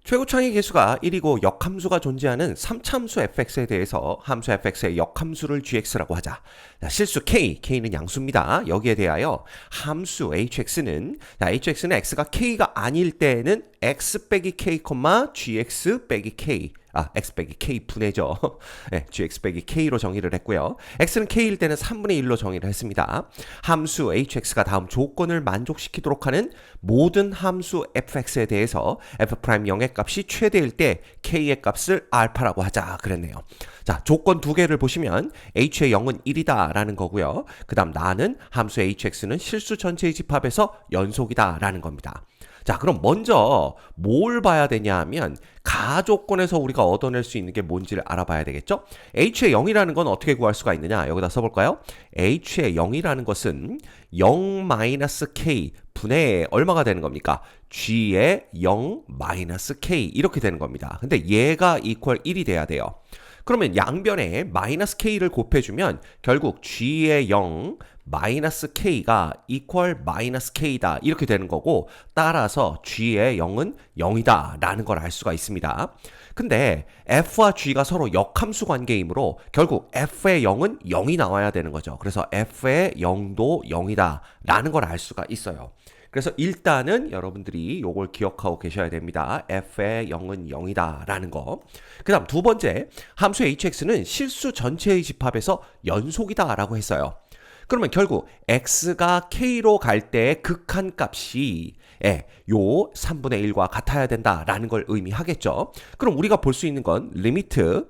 최고창의 개수가 1이고 역함수가 존재하는 3차함수 fx에 대해서 함수 fx의 역함수를 gx라고 하자. 자, 실수 k는 양수입니다. 여기에 대하여 함수 hx는 x가 k가 아닐 때에는 x 빼기 k, gx 빼기 k x 빼기 k 분해죠. 네, gx 빼기 k로 정의를 했고요. x는 k일 때는 3분의 1로 정의를 했습니다. 함수 hx가 다음 조건을 만족시키도록 하는 모든 함수 fx에 대해서 f'0의 값이 최대일 때 k의 값을 알파라고 하자 그랬네요. 자, 조건 두 개를 보시면 h의 0은 1이다 라는 거고요. 그 다음 나는 함수 hx는 실수 전체의 집합에서 연속이다 라는 겁니다. 자, 그럼 먼저 뭘 봐야 되냐 하면 가조건에서 우리가 얻어낼 수 있는 게 뭔지를 알아봐야 되겠죠? h의 0이라는 건 어떻게 구할 수가 있느냐? 여기다 써볼까요? h의 0이라는 것은 0-k 분의 얼마가 되는 겁니까? g의 0-k 이렇게 되는 겁니다. 근데 얘가 이퀄 1이 돼야 돼요. 그러면 양변에 마이너스 k를 곱해주면 결국 g의 0 마이너스 k가 이퀄 마이너스 k다 이렇게 되는 거고, 따라서 g의 0은 0이다 라는 걸 알 수가 있습니다. 근데 f와 g가 서로 역함수 관계이므로 결국 f의 0은 0이 나와야 되는 거죠. 그래서 f의 0도 0이다 라는 걸 알 수가 있어요. 그래서 일단은 여러분들이 요걸 기억하고 계셔야 됩니다. f의 0은 0이다 라는 거. 그 다음 두 번째, 함수 hx는 실수 전체의 집합에서 연속이다 라고 했어요. 그러면 결국 x가 k로 갈 때의 극한값이 요 3분의 1과 같아야 된다라는 걸 의미하겠죠. 그럼 우리가 볼 수 있는 건 리미트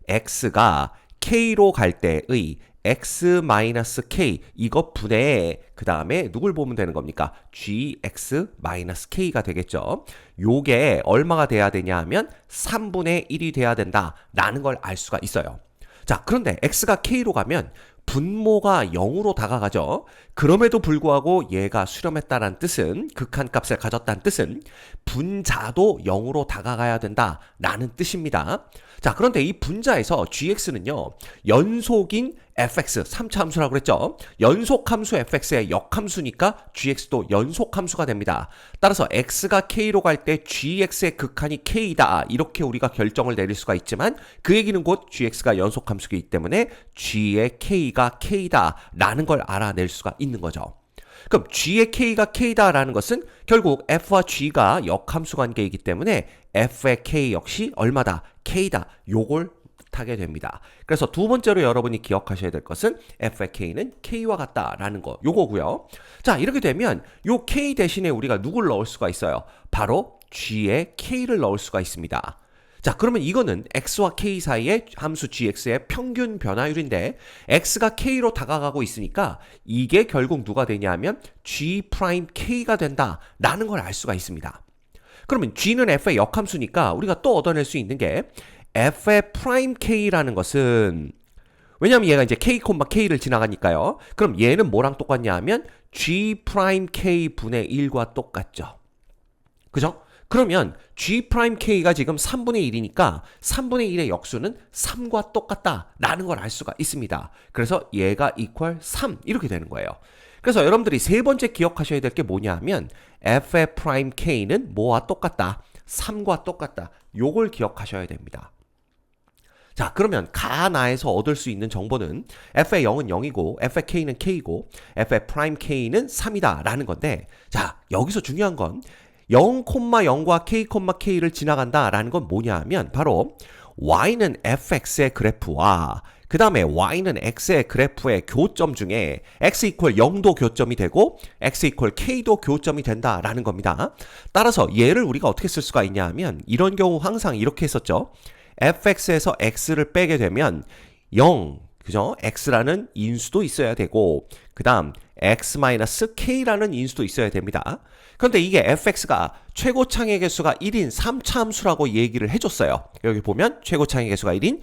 x가 k로 갈 때의 x-k 이거 분의 그 다음에 누굴 보면 되는 겁니까? gx-k가 되겠죠. 요게 얼마가 돼야 되냐 하면 3분의 1이 돼야 된다라는 걸 알 수가 있어요. 자, 그런데 x가 k로 가면 분모가 0으로 다가가죠. 그럼에도 불구하고 얘가 수렴했다는 뜻은, 극한값을 가졌다는 뜻은 분자도 0으로 다가가야 된다라는 뜻입니다. 자, 그런데 이 분자에서 gx는요, 연속인 fx, 3차 함수라고 그랬죠. 연속함수 fx의 역함수니까 gx도 연속함수가 됩니다. 따라서 x가 k로 갈 때 gx의 극한이 k다 이렇게 우리가 결정을 내릴 수가 있지만, 그 얘기는 곧 gx가 연속함수이기 때문에 g의 k가 k다 라는 걸 알아낼 수가 있는 거죠. 그럼 g의 k가 k다 라는 것은 결국 f와 g가 역함수 관계이기 때문에 f의 k 역시 얼마다? k다. 요걸 하게 됩니다. 그래서 두 번째로 여러분이 기억하셔야 될 것은 f의 k는 k와 같다라는 거, 요거고요. 자, 이렇게 되면 요 k 대신에 우리가 누굴 넣을 수가 있어요? 바로 g의 k를 넣을 수가 있습니다. 자, 그러면 이거는 x와 k 사이의 함수 gx의 평균 변화율인데 x가 k로 다가가고 있으니까 이게 결국 누가 되냐면 g'-k가 된다라는 걸 알 수가 있습니다. 그러면 g는 f의 역함수니까 우리가 또 얻어낼 수 있는 게 f의 프라임 k라는 것은, 왜냐면 얘가 이제 k, k를 지나가니까요. 그럼 얘는 뭐랑 똑같냐 하면 g'-k 분의 1과 똑같죠. 그죠? 그러면 g'-k가 지금 3분의 1이니까 3분의 1의 역수는 3과 똑같다라는 걸 알 수가 있습니다. 그래서 얘가 이퀄 3 이렇게 되는 거예요. 그래서 여러분들이 세 번째 기억하셔야 될 게 뭐냐 하면 f의 프라임 k는 뭐와 똑같다? 3과 똑같다. 요걸 기억하셔야 됩니다. 자, 그러면 가나에서 얻을 수 있는 정보는 f의 0은 0이고 f의 k는 k이고 f의 프라임 k는 3이다 라는 건데, 자, 여기서 중요한 건 0,0과 k,k를 지나간다 라는 건 뭐냐 하면 바로 y는 fx의 그래프와 그 다음에 y는 x의 그래프의 교점 중에 x 이퀄 0도 교점이 되고 x 이퀄 k도 교점이 된다라는 겁니다. 따라서 얘를 우리가 어떻게 쓸 수가 있냐 하면 이런 경우 항상 이렇게 했었죠. fx에서 x를 빼게 되면 0, 그죠? x라는 인수도 있어야 되고 그 다음 x-k라는 인수도 있어야 됩니다. 그런데 이게 fx가 최고창의 개수가 1인 3차 함수라고 얘기를 해줬어요. 여기 보면 최고창의 개수가 1인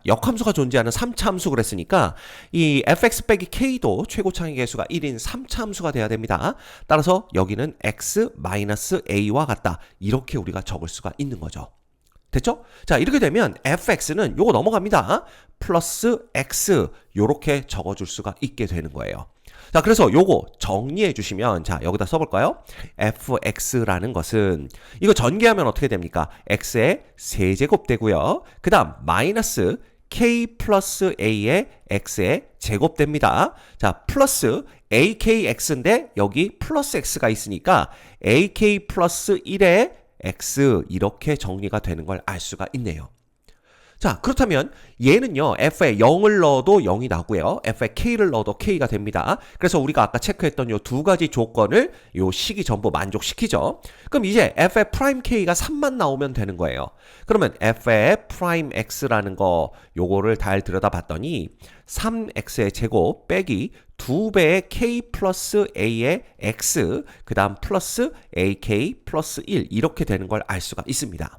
역함수가 존재하는 3차 함수 그랬으니까 이 fx 빼기 k도 최고창의 개수가 1인 3차 함수가 돼야 됩니다. 따라서 여기는 x-a와 같다. 이렇게 우리가 적을 수가 있는 거죠. 됐죠? 자, 이렇게 되면 fx는 요거 넘어갑니다. 플러스 x 요렇게 적어줄 수가 있게 되는 거예요. 자, 그래서 요거 정리해 주시면, 자, 여기다 써볼까요? fx라는 것은, 이거 전개하면 어떻게 됩니까? x의 세제곱 되고요. 그 다음, 마이너스 k 플러스 a의 x의 제곱 됩니다. 자, 플러스 akx인데, 여기 플러스 x가 있으니까, ak 플러스 1의 x, 이렇게 정리가 되는 걸 알 수가 있네요. 자, 그렇다면 얘는요, f에 0을 넣어도 0이 나고요. f에 k를 넣어도 k가 됩니다. 그래서 우리가 아까 체크했던 요 두 가지 조건을 요 식이 전부 만족시키죠. 그럼 이제 f의 프라임 k가 3만 나오면 되는 거예요. 그러면 f의 프라임 x라는 거 요거를 잘 들여다봤더니 3x의 제곱 빼기 2배의 k 플러스 a의 x 그 다음 플러스 ak 플러스 1 이렇게 되는 걸 알 수가 있습니다.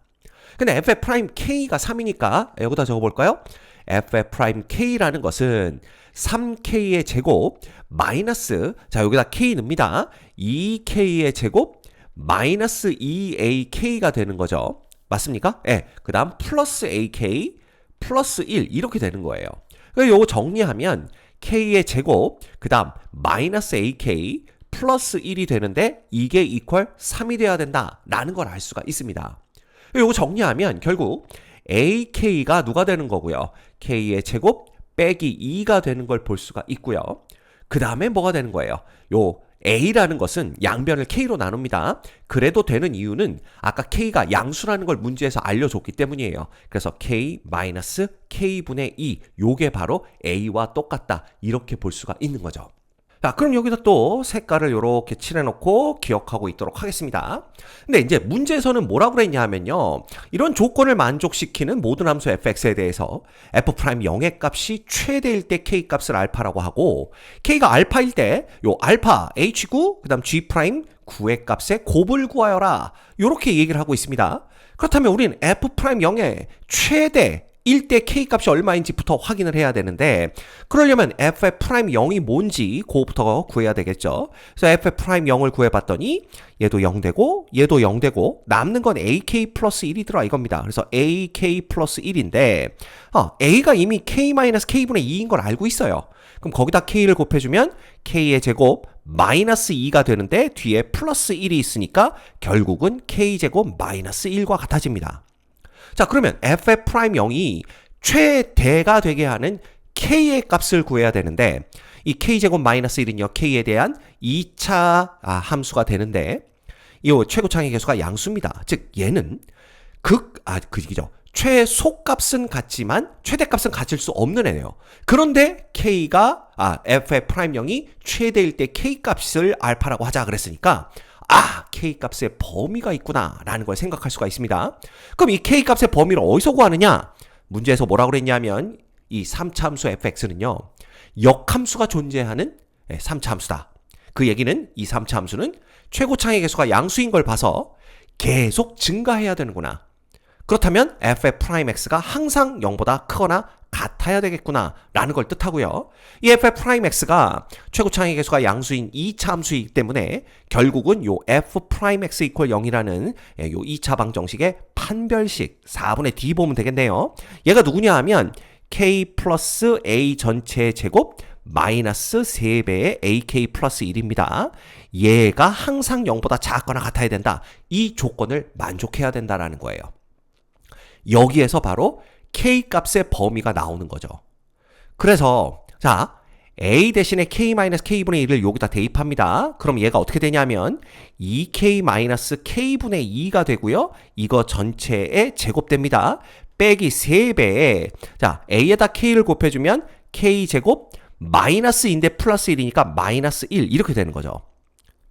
근데 f의 프라임 k가 3이니까 여기다 적어볼까요? f의 프라임 k라는 것은 3k의 제곱 마이너스, 자 여기다 k 넣습니다. 2k의 제곱 마이너스 2ak가 되는 거죠. 맞습니까? 예. 그 다음 플러스 ak 플러스 1 이렇게 되는 거예요. 그래서 요거 정리하면 k의 제곱 그 다음 마이너스 ak 플러스 1이 되는데 이게 이퀄 3이 돼야 된다라는 걸 알 수가 있습니다. 이거 정리하면 결국 ak가 누가 되는 거고요. k의 제곱 빼기 2가 되는 걸 볼 수가 있고요. 그 다음에 뭐가 되는 거예요. 요 a라는 것은 양변을 k로 나눕니다. 그래도 되는 이유는 아까 k가 양수라는 걸 문제에서 알려줬기 때문이에요. 그래서 k-k분의 2 요게 바로 a와 똑같다 이렇게 볼 수가 있는 거죠. 자, 그럼 여기다 또 색깔을 이렇게 칠해놓고 기억하고 있도록 하겠습니다. 근데 이제 문제에서는 뭐라고 그랬냐 하면요. 이런 조건을 만족시키는 모든 함수 fx에 대해서 f'0의 값이 최대일 때 k 값을 알파라고 하고 k가 알파일 때 요 알파 h9 그 다음 g'9의 값의 곱을 구하여라. 요렇게 얘기를 하고 있습니다. 그렇다면 우리는 f'0의 최대 1대 k 값이 얼마인지부터 확인을 해야 되는데 그러려면 f의 프라임 0이 뭔지 그거부터 구해야 되겠죠. 그래서 f의 프라임 0을 구해봤더니 얘도 0 되고 얘도 0 되고 남는 건 ak 플러스 1이더라 이겁니다. 그래서 ak 플러스 1인데 a가 이미 k-k분의 2인 걸 알고 있어요. 그럼 거기다 k를 곱해주면 k의 제곱 마이너스 2가 되는데 뒤에 플러스 1이 있으니까 결국은 k제곱 마이너스 1과 같아집니다. 자, 그러면 f의 프라임 0이 최대가 되게 하는 k의 값을 구해야 되는데 이 k제곱 마이너스 1은요 k에 대한 2차 함수가 되는데 이 최고창의 계수가 양수입니다. 즉 얘는 그죠. 최소값은 같지만 최대값은 같을 수 없는 애네요. 그런데 f의 프라임 0이 최대일 때 k값을 알파라고 하자 그랬으니까 k값의 범위가 있구나 라는 걸 생각할 수가 있습니다. 그럼 이 k값의 범위를 어디서 구하느냐? 문제에서 뭐라고 그랬냐면 이 3차 함수 fx는요 역함수가 존재하는 3차 함수다. 그 얘기는 이 3차 함수는 최고창의 계수가 양수인 걸 봐서 계속 증가해야 되는구나. 그렇다면 f의 프라임 x가 항상 0보다 크거나 같아야 되겠구나 라는 걸 뜻하고요. 이 f의 프라임 x가 최고창의 계수가 양수인 2차 함수이기 때문에 결국은 요 f 프라임 x 이퀄 0이라는 요 2차 방정식의 판별식 4분의 d 보면 되겠네요. 얘가 누구냐 하면 k 플러스 a 전체의 제곱 마이너스 3배의 ak 플러스 1입니다. 얘가 항상 0보다 작거나 같아야 된다. 이 조건을 만족해야 된다라는 거예요. 여기에서 바로 k 값의 범위가 나오는 거죠. 그래서 자 a 대신에 k-k분의 1을 여기다 대입합니다. 그럼 얘가 어떻게 되냐면 2k-k분의 2가 되고요. 이거 전체의 제곱됩니다. 빼기 3배에 자 a에다 k를 곱해주면 k제곱 마이너스인데 플러스 1이니까 마이너스 1 이렇게 되는 거죠.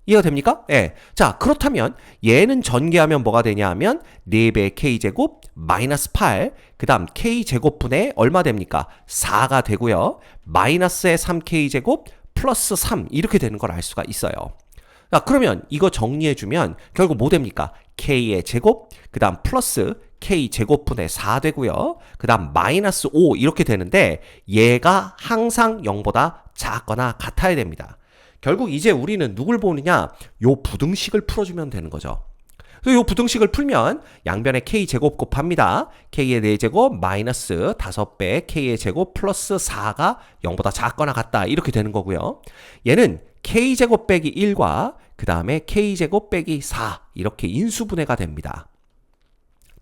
이해가 됩니까? 예. 자, 그렇다면 얘는 전개하면 뭐가 되냐 하면 4배의 k제곱 마이너스 8, 그 다음 k제곱분의 얼마 됩니까? 4가 되고요. 마이너스의 3k제곱 플러스 3 이렇게 되는 걸 알 수가 있어요. 자, 그러면 이거 정리해주면 결국 뭐 됩니까? k의 제곱, 그 다음 플러스 k제곱분의 4 되고요. 그 다음 마이너스 5 이렇게 되는데 얘가 항상 0보다 작거나 같아야 됩니다. 결국 이제 우리는 누굴 보느냐? 요 부등식을 풀어주면 되는 거죠. 그래서 이 부등식을 풀면 양변에 k제곱 곱합니다. k의 4제곱 마이너스 5배 k의 제곱 플러스 4가 0보다 작거나 같다. 이렇게 되는 거고요. 얘는 k제곱 빼기 1과 그 다음에 k제곱 빼기 4 이렇게 인수분해가 됩니다.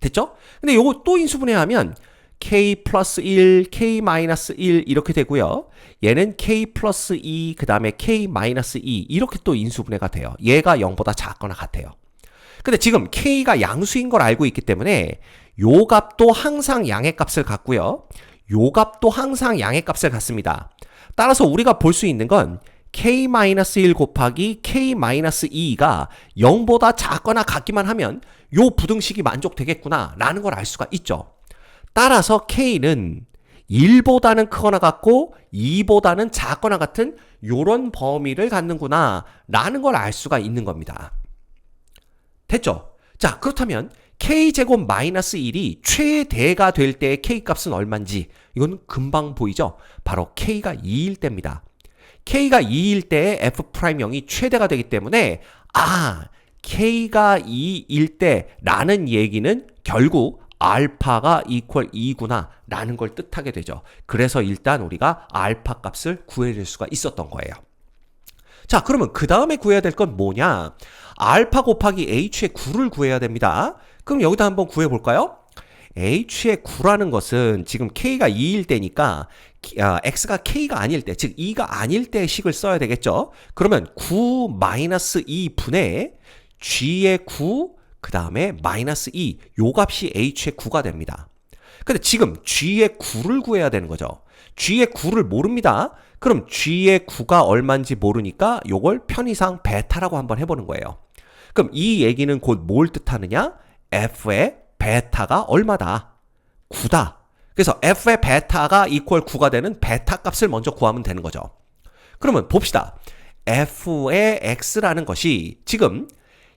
됐죠? 근데 요거 또 인수분해하면 k 플러스 1, k 마이너스 1 이렇게 되고요. 얘는 k 플러스 2, 그 다음에 k 마이너스 2 이렇게 또 인수분해가 돼요. 얘가 0보다 작거나 같아요. 근데 지금 k가 양수인 걸 알고 있기 때문에 요 값도 항상 양의 값을 갖고요. 요 값도 항상 양의 값을 갖습니다. 따라서 우리가 볼 수 있는 건 k-1 곱하기 k-2가 0보다 작거나 같기만 하면 요 부등식이 만족되겠구나 라는 걸 알 수가 있죠. 따라서 k는 1보다는 크거나 같고 2보다는 작거나 같은 요런 범위를 갖는구나 라는 걸 알 수가 있는 겁니다. 됐죠? 자, 그렇다면 k제곱 마이너스 1이 최대가 될 때의 k값은 얼마인지 이건 금방 보이죠? 바로 k가 2일 때입니다. k가 2일 때에 f'0이 최대가 되기 때문에 k가 2일 때라는 얘기는 결국 알파가 이퀄 2구나 라는 걸 뜻하게 되죠. 그래서 일단 우리가 알파 값을 구해낼 수가 있었던 거예요. 자, 그러면 그 다음에 구해야 될 건 뭐냐? 알파 곱하기 h의 9를 구해야 됩니다. 그럼 여기다 한번 구해볼까요? h의 9라는 것은 지금 k가 2일 때니까 x가 k가 아닐 때, 즉 2가 아닐 때 식을 써야 되겠죠? 그러면 9 마이너스 2분의 g의 9, 그 다음에 마이너스 2, 요 값이 h의 9가 됩니다. 근데 지금 g의 9를 구해야 되는 거죠. g의 9를 모릅니다. 그럼 g의 9가 얼마인지 모르니까 요걸 편의상 베타라고 한번 해보는 거예요. 그럼 이 얘기는 곧 뭘 뜻하느냐? f의 베타가 얼마다? 9다. 그래서 f의 베타가 이퀄 9가 되는 베타 값을 먼저 구하면 되는 거죠. 그러면 봅시다. f의 x라는 것이 지금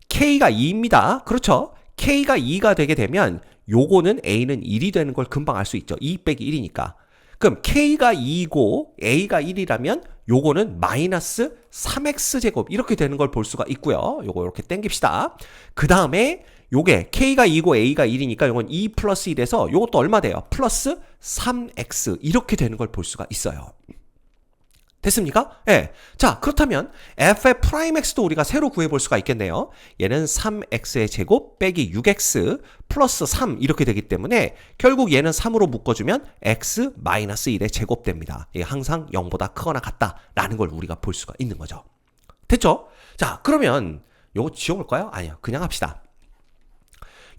k가 2입니다. 그렇죠? k가 2가 되게 되면 요거는 a는 1이 되는 걸 금방 알 수 있죠. 2 빼기 1이니까. 그럼 k가 2고 a가 1이라면 요거는 마이너스 3x제곱 이렇게 되는 걸 볼 수가 있고요. 요거 이렇게 땡깁시다. 그 다음에 요게 k가 2고 a가 1이니까 요건 2 플러스 1에서 요것도 얼마 돼요? 플러스 3x 이렇게 되는 걸 볼 수가 있어요. 됐습니까? 예. 자, 그렇다면 f의 프라임 x도 우리가 새로 구해볼 수가 있겠네요. 얘는 3x의 제곱 빼기 6x 플러스 3 이렇게 되기 때문에 결국 얘는 3으로 묶어주면 x 마이너스 1의 제곱 됩니다. 이게 항상 0보다 크거나 같다라는 걸 우리가 볼 수가 있는 거죠. 됐죠? 자, 그러면 요거 지워볼까요? 아니요. 그냥 합시다.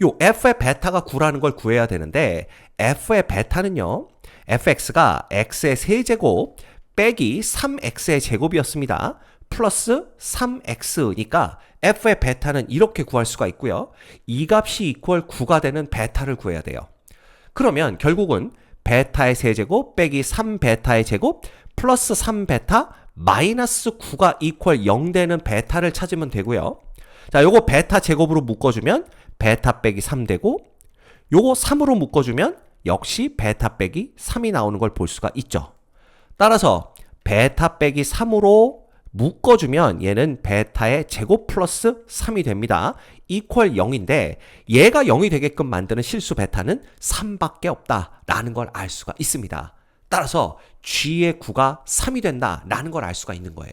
요 f의 베타가 9라는 걸 구해야 되는데 f의 베타는요. fx가 x의 세제곱 빼기 3x의 제곱이었습니다. 플러스 3x니까 f의 베타는 이렇게 구할 수가 있고요. 이 값이 이퀄 9가 되는 베타를 구해야 돼요. 그러면 결국은 베타의 세제곱 빼기 3베타의 제곱 플러스 3베타 마이너스 9가 이퀄 0 되는 베타를 찾으면 되고요. 자, 요거 베타 제곱으로 묶어주면 베타 빼기 3 되고 요거 3으로 묶어주면 역시 베타 빼기 3이 나오는 걸 볼 수가 있죠. 따라서 베타 빼기 3으로 묶어주면 얘는 베타의 제곱 플러스 3이 됩니다. 이퀄 0인데 얘가 0이 되게끔 만드는 실수 베타는 3밖에 없다라는 걸 알 수가 있습니다. 따라서 g의 9가 3이 된다라는 걸 알 수가 있는 거예요.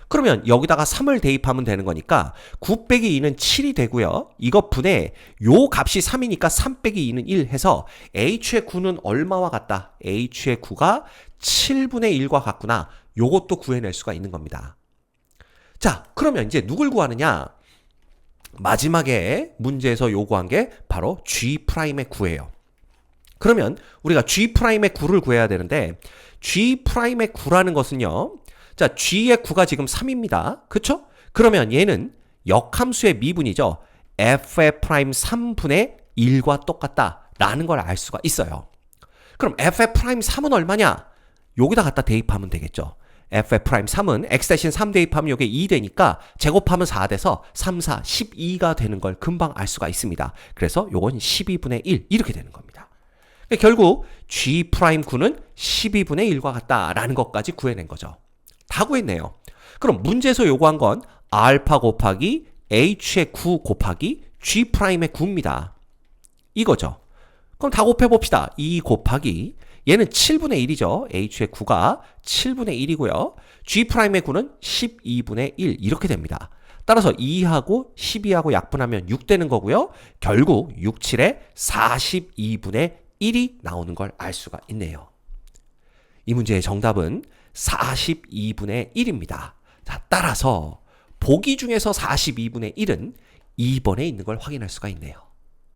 그러면 여기다가 3을 대입하면 되는 거니까 9 빼기 2는 7이 되고요. 이것 분에 요 값이 3이니까 3 빼기 2는 1 해서 h의 9는 얼마와 같다? h의 9가 7분의 1과 같구나. 요것도 구해낼 수가 있는 겁니다. 자, 그러면 이제 누굴 구하느냐? 마지막에 문제에서 요구한 게 바로 G'의 9예요. 그러면 우리가 G'의 9를 구해야 되는데 G'의 9라는 것은요. 자, G의 9가 지금 3입니다. 그쵸? 그러면 얘는 역함수의 미분이죠. F의 프라임 3분의 1과 똑같다라는 걸 알 수가 있어요. 그럼 F의 프라임 3은 얼마냐? 여기다 갖다 대입하면 되겠죠. F의 프라임 3은 x 대신 3 대입하면 이게 2 되니까 제곱하면 4 돼서 3, 4, 12가 되는 걸 금방 알 수가 있습니다. 그래서 요건 12분의 1 이렇게 되는 겁니다. 결국 G 프라임 9는 12분의 1과 같다라는 것까지 구해낸 거죠. 다 구했네요. 그럼 문제에서 요구한 건 알파 곱하기 h의 9 곱하기 G'의 9입니다. 이거죠. 그럼 다 곱해봅시다. 2 곱하기 얘는 7분의 1이죠. H의 9가 7분의 1이고요. G'의 9는 12분의 1 이렇게 됩니다. 따라서 2하고 12하고 약분하면 6 되는 거고요. 결국 6, 7에 42분의 1이 나오는 걸 알 수가 있네요. 이 문제의 정답은 42분의 1입니다. 자, 따라서 보기 중에서 42분의 1은 2번에 있는 걸 확인할 수가 있네요.